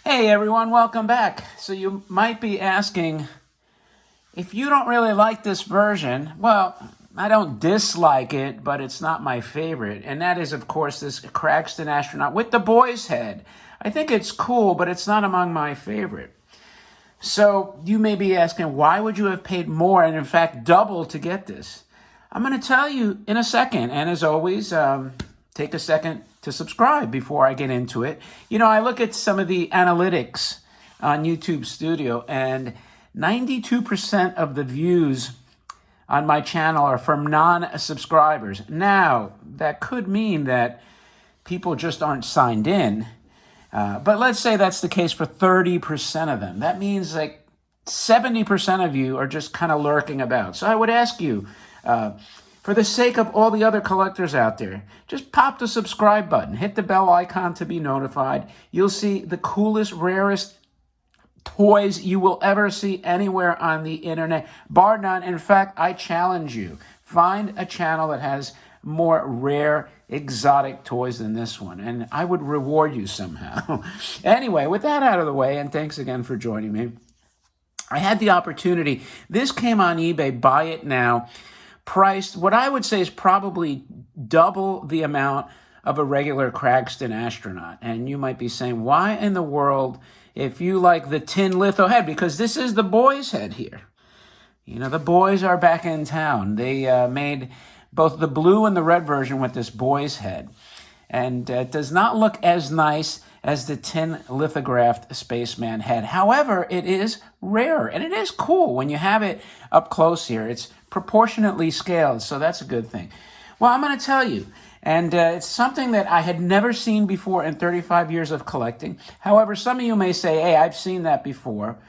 Hey everyone, welcome back. So you might be asking, if you don't really like this version, well, I don't dislike it, but it's not my favorite. And that is, of course, this Cragstan astronaut with the boy's head. I think it's cool, but it's not among my favorite. So you may be asking, why would you have paid more and in fact double to get this? I'm going to tell you in a second. And as always, take a second to subscribe before I get into it. You know, I look at some of the analytics on YouTube Studio, and 92% of the views on my channel are from non-subscribers. Now, that could mean that people just aren't signed in. But let's say that's the case for 30% of them. That means like 70% of you are just kind of lurking about. So I would ask you, for the sake of all the other collectors out there, just pop the subscribe button. Hit the bell icon to be notified. You'll see the coolest, rarest toys you will ever see anywhere on the internet, bar none. In fact, I challenge you. Find a channel that has more rare, exotic toys than this one, and I would reward you somehow. Anyway, with that out of the way, and thanks again for joining me, I had the opportunity. This came on eBay, buy it now, priced what I would say is probably double the amount of a regular Cragstan astronaut. And you might be saying, why in the world, if you like the tin litho head, because this is the boy's head here. You know, the boys are back in town. They made both the blue and the red version with this boy's head. And it does not look as nice as the tin lithographed spaceman head. However, it is rare, and it is cool when you have it up close here. It's proportionately scaled, so that's a good thing. Well, I'm going to tell you, and it's something that I had never seen before in 35 years of collecting. However, some of you may say, hey, I've seen that before.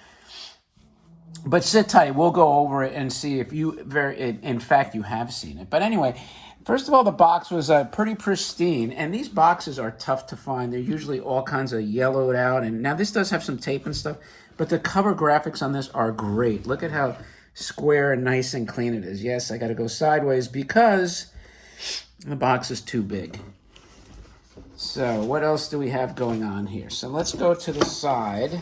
But sit tight, we'll go over it and see if you, in fact, you have seen it. But anyway, first of all, the box was pretty pristine, and these boxes are tough to find. They're usually all kinds of yellowed out, and now this does have some tape and stuff, but the cover graphics on this are great. Look at how square and nice and clean it is. Yes, I got to go sideways because the box is too big. So what else do we have going on here? So let's go to the side.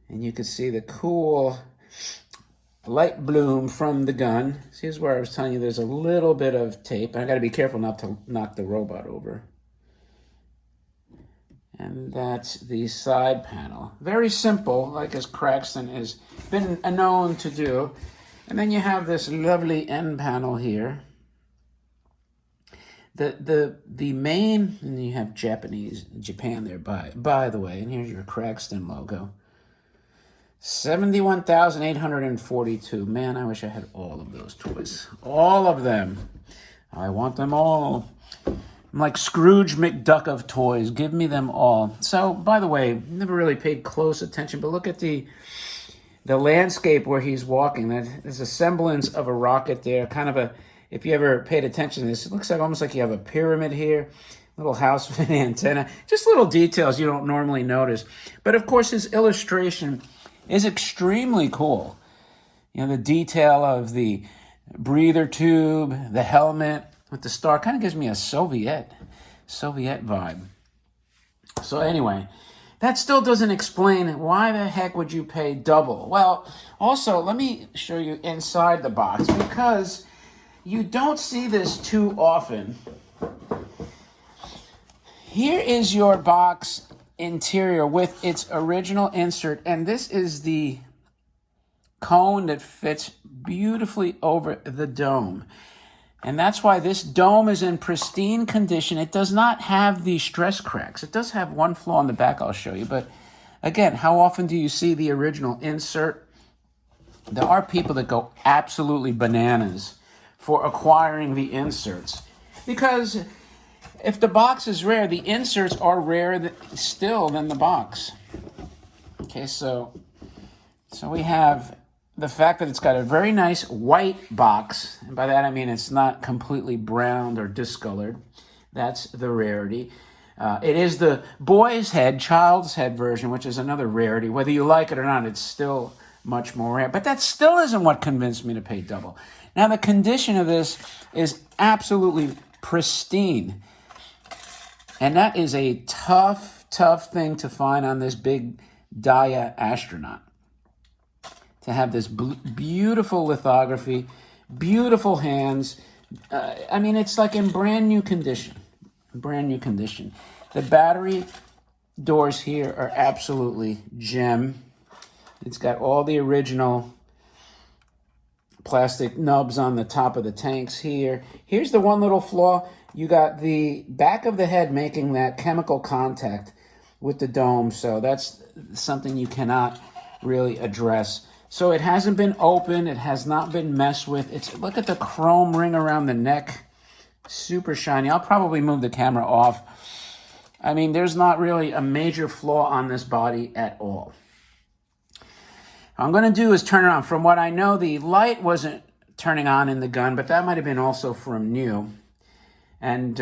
And you can see the cool light bloom from the gun. See, here's where I was telling you there's a little bit of tape. I got to be careful not to knock the robot over. And that's the side panel. Very simple, like as Cragstan has been known to do. And then you have this lovely end panel here. The main, and you have Japan there by the way, and here's your Cragstan logo. 71,842. Man, I wish I had all of those toys. All of them. I want them all. I'm like Scrooge McDuck of toys. Give me them all. So, by the way, never really paid close attention, but look at the landscape where he's walking. There's a semblance of a rocket there. Kind of a, if you ever paid attention to this, it looks like almost like you have a pyramid here. Little house with an antenna. Just little details you don't normally notice. But of course, his illustration is extremely cool. You know, the detail of the breather tube, the helmet with the star, kind of gives me a Soviet vibe. So anyway, that still doesn't explain why the heck would you pay double. Well, also, let me show you inside the box, because you don't see this too often. Here is your box interior with its original insert, and this is the cone that fits beautifully over the dome. And that's why this dome is in pristine condition. It does not have the stress cracks. It does have one flaw in the back I'll show you, but again, how often do you see the original insert? There are people that go absolutely bananas for acquiring the inserts, because if the box is rare, the inserts are rarer still than the box. Okay, so we have the fact that it's got a very nice white box. And by that I mean it's not completely browned or discolored. That's the rarity. It is the boy's head, child's head version, which is another rarity. Whether you like it or not, it's still much more rare. But that still isn't what convinced me to pay double. Now, the condition of this is absolutely pristine. And that is a tough, tough thing to find on this big Daiya astronaut. To have this beautiful lithography, beautiful hands. I mean, it's like in brand new condition. Brand new condition. The battery doors here are absolutely gem. It's got all the original plastic nubs on the top of the tanks here. Here's the one little flaw. You got the back of the head making that chemical contact with the dome, so that's something you cannot really address. So it hasn't been opened. It has not been messed with. Look at the chrome ring around the neck. Super shiny. I'll probably move the camera off. I mean, there's not really a major flaw on this body at all. What I'm going to do is turn it on. From what I know, the light wasn't turning on in the gun, but that might have been also from new. And,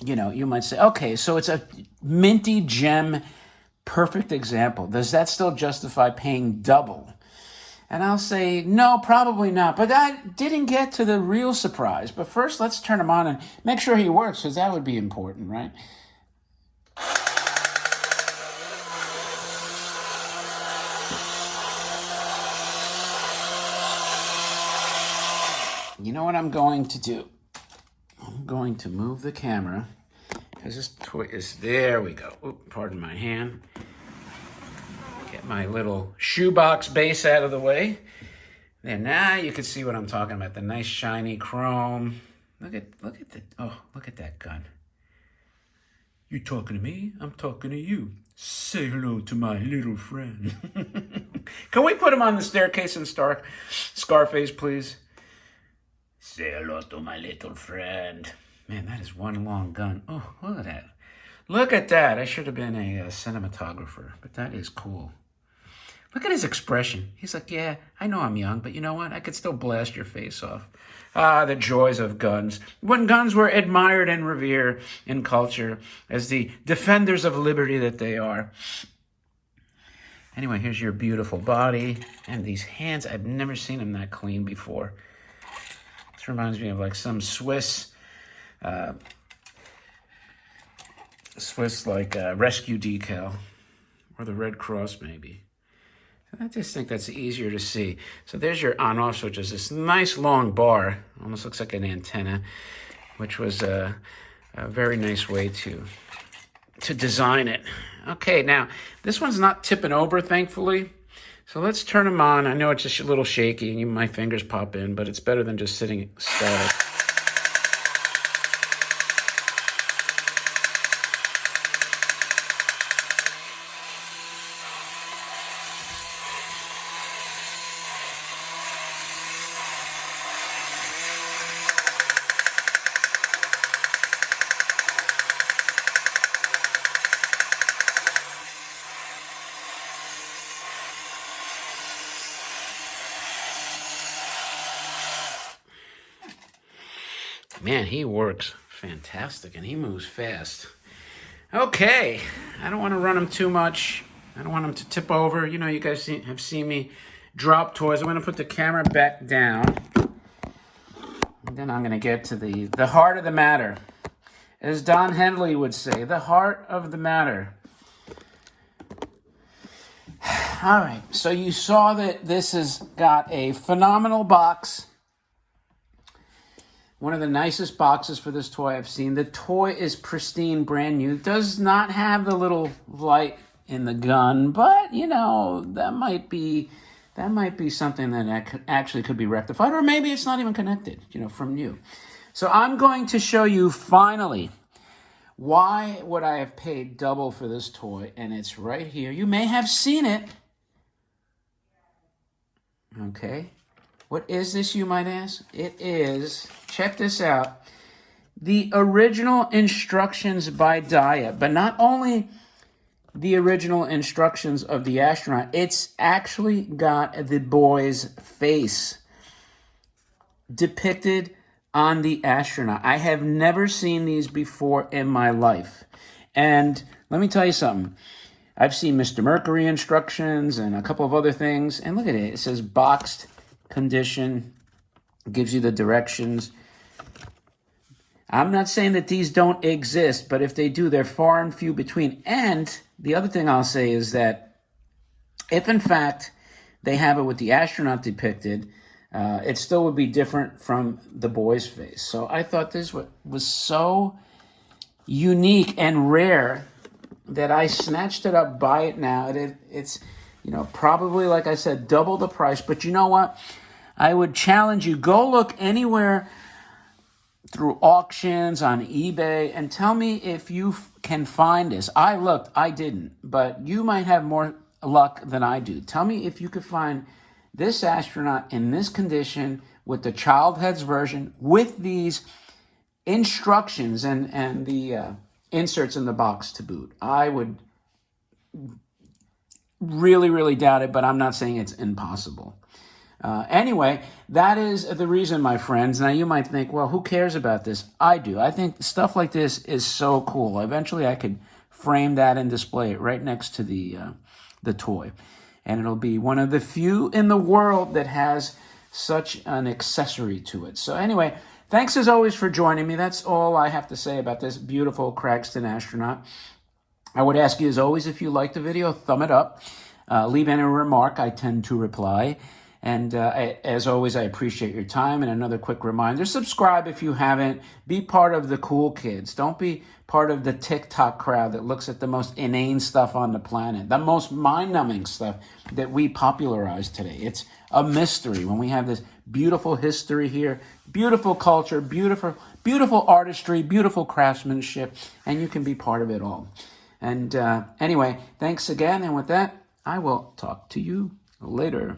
you know, you might say, okay, so it's a minty gem, perfect example. Does that still justify paying double? And I'll say, no, probably not. But I didn't get to the real surprise. But first, let's turn him on and make sure he works, because that would be important, right? You know what I'm going to do? I'm going to move the camera, because this toy is, there we go. Oop, pardon my hand. Get my little shoebox base out of the way. There, now you can see what I'm talking about. The nice shiny chrome. Look at that gun. You talking to me? I'm talking to you. Say hello to my little friend. Can we put him on the staircase in Scarface, please? Say hello to my little friend. Man, that is one long gun. Oh, look at that. Look at that. I should have been a cinematographer, but that is cool. Look at his expression. He's like, yeah, I know I'm young, but you know what? I could still blast your face off. Ah, the joys of guns. When guns were admired and revered in culture as the defenders of liberty that they are. Anyway, here's your beautiful body. And these hands, I've never seen them that clean before. This reminds me of like some Swiss rescue decal. Or the Red Cross, maybe. I just think that's easier to see. So there's your on-off switch. Is this nice long bar. Almost looks like an antenna, which was a very nice way to design it. Okay, now, this one's not tipping over, thankfully. So let's turn them on. I know it's just a little shaky and my fingers pop in, but it's better than just sitting static. Man, he works fantastic, and he moves fast. Okay, I don't want to run him too much. I don't want him to tip over. You know, you guys have seen me drop toys. I'm going to put the camera back down. And then I'm going to get to the heart of the matter. As Don Henley would say, the heart of the matter. All right, so you saw that this has got a phenomenal box. One of the nicest boxes for this toy I've seen. The toy is pristine, brand new. It does not have the little light in the gun, but, you know, that might be something that actually could be rectified, or maybe it's not even connected, you know, from new. So I'm going to show you, finally, why would I have paid double for this toy, and it's right here. You may have seen it. Okay. What is this, you might ask? It is, check this out, the original instructions by Daiya. But not only the original instructions of the astronaut, it's actually got the boy's face depicted on the astronaut. I have never seen these before in my life. And let me tell you something. I've seen Mr. Mercury instructions and a couple of other things. And look at it. It says boxed condition, gives you the directions. I'm not saying that these don't exist, but if they do, they're far and few between. And the other thing I'll say is that if in fact they have it with the astronaut depicted, it still would be different from the boy's face. So I thought this was so unique and rare that I snatched it up, buy it now. It's, probably, like I said, double the price. But you know what? I would challenge you, go look anywhere through auctions, on eBay, and tell me if you can find this. I looked, I didn't, but you might have more luck than I do. Tell me if you could find this astronaut in this condition with the child heads version, with these instructions and the inserts in the box to boot. I would really, really doubt it, but I'm not saying it's impossible. Anyway, that is the reason, my friends. Now, you might think, well, who cares about this? I do. I think stuff like this is so cool. Eventually, I could frame that and display it right next to the toy. And it'll be one of the few in the world that has such an accessory to it. So anyway, thanks as always for joining me. That's all I have to say about this beautiful Cragstan astronaut. I would ask you, as always, if you liked the video, thumb it up. Leave any remark. I tend to reply. And as always, I appreciate your time. And another quick reminder, subscribe if you haven't. Be part of the cool kids. Don't be part of the TikTok crowd that looks at the most inane stuff on the planet, the most mind-numbing stuff that we popularized today. It's a mystery when we have this beautiful history here, beautiful culture, beautiful artistry, beautiful craftsmanship, and you can be part of it all. And anyway, thanks again. And with that, I will talk to you later.